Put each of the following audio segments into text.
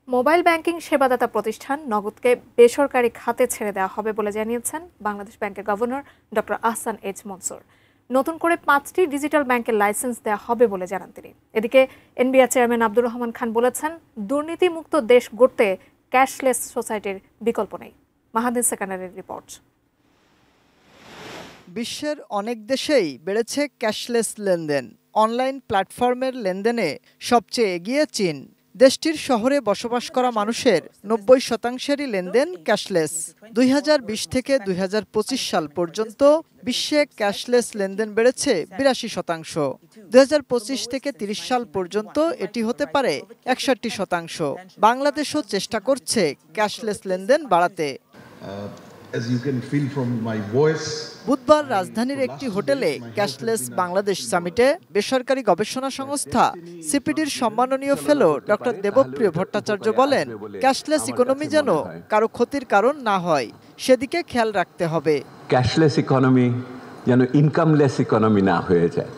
Mobile banking সেবাদাতা প্রতিষ্ঠান নগদকে বেসরকারি খাতে ছেড়ে দেওয়া হবে বলে জানিয়েছেন বাংলাদেশ ব্যাংকের governor doctor Ahsan H Mansur. নতুন করে 5টি ডিজিটাল ব্যাংকের লাইসেন্স দেওয়া হবে বলে জানান তিনি। এদিকে এনবিআর চেয়ারম্যান আব্দুর রহমান খান বলেছেন, দুর্নীতিমুক্ত দেশ গড়তে ক্যাশলেস সোসাইটির বিকল্প নেই। মাহাদিন সেকান্ডারের রিপোর্ট। বিশ্বের অনেক দেশেই বেড়েছে ক্যাশলেস লেনদেন। অনলাইন প্ল্যাটফর্মের লেনদেনে সবচেয়ে এগিয়ে চীন। দেশটির শহরে বসবাস করা মানুষের 90%-ই লেনদেন ক্যাশলেস। 2020 থেকে 2025 সাল পর্যন্ত বিশ্বে ক্যাশলেস লেনদেন বেড়েছে 82%। 2025 থেকে 30 সাল পর্যন্ত এটি হতে পারে 61%। বাংলাদেশও চেষ্টা করছে ক্যাশলেস লেনদেন বাড়াতে। বুধবার রাজধানীর একটি হোটেলে ক্যাশলেস বাংলাদেশ সামিটে বেসরকারি গবেষণা সংস্থা সিপিডির সম্মাননীয় ফেলো ডক্টর দেবপ্রিয় ভট্টাচার্য বলেন, ক্যাশলেস ইকোনমি যেন কারো ক্ষতির কারণ না হয় সেদিকে খেয়াল রাখতে হবে। ক্যাশলেস ইকোনমি যেন ইনকামলেস ইকোনমি না হয়ে যায়,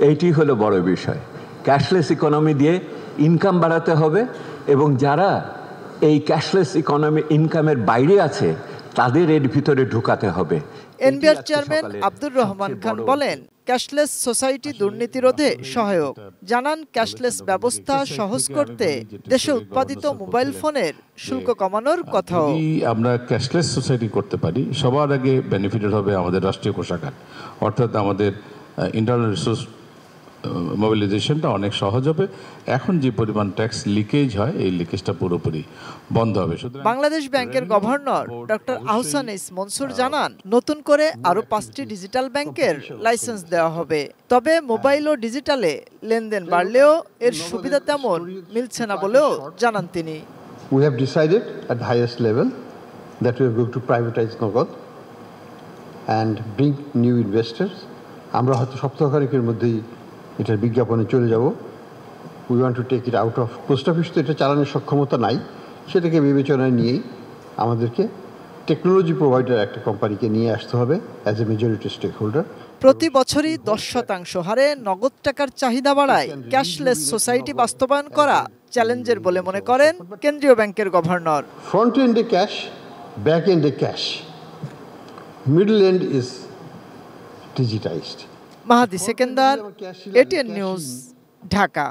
এইটি হলো বড় বিষয়। ক্যাশলেস ইকোনমি দিয়ে ইনকাম বাড়াতে হবে এবং যারা এই ক্যাশলেস ইকোনমি ইনকামের বাইরে আছে তাদের এর ভিতরে ঢুকাতে হবে। এনবিআর চেয়ারম্যান আব্দুর রহমান খান বলেন, ক্যাশলেস সোসাইটি দুর্নীতি রোধে সহায়ক। জানান, ক্যাশলেস ব্যবস্থা সহজ করতে দেশে উৎপাদিত মোবাইল ফোনের শুল্ক কমানোর কথাও। আমরা ক্যাশলেস সোসাইটি করতে পারি, সবার আগে বেনিফিটেড হবে আমাদের রাষ্ট্রীয় কোষাগার, অর্থাৎ আমাদের ইন্টারনাল রিসোর্স মোবিলাইজেশনটা অনেক সহজ হবে। এখন যে পরিমাণ ট্যাক্স লিকেজ হয়, এই লিকেজটা পুরোপুরি বন্ধ হবে। বাংলাদেশ ব্যাংকের governor doctor Ahsan H Mansur জানান, নতুন করে আরো 5টি ডিজিটাল ব্যাংকের লাইসেন্স দেওয়া হবে। তবে মোবাইল ও ডিজিটালে লেনদেন বাড়লেও এর সুবিধা তেমন মিলছে না বলেও জানান তিনি। We have decided at the highest level that we are going to privatize Nagad and bring new investors. আমরা হয়তো সপ্তাহখানেকের মধ্যেই এটার বিজ্ঞাপনে চলে যাব। We want to take it out of post office. তো এটা চালানোর সক্ষমতা নাই, সেটাকে বিবেচনায় নিয়েই আমাদেরকে টেকনোলজি প্রোভাইডার একটা কোম্পানিকে নিয়ে আসতে হবে as a majority stakeholder. প্রতি বছরই 10% হারে নগদ টাকার চাহিদা বাড়ায় ক্যাশলেস সোসাইটি বাস্তবায়ন করা চ্যালেঞ্জের বলে মনে করেন কেন্দ্রীয় ব্যাংকের গভর্নর। ফ্রন্ট এন্ডে ক্যাশ, ব্যাক এন্ডে cash, middle end is digitized. Mahadi Sekendar, ATN news, Dhaka.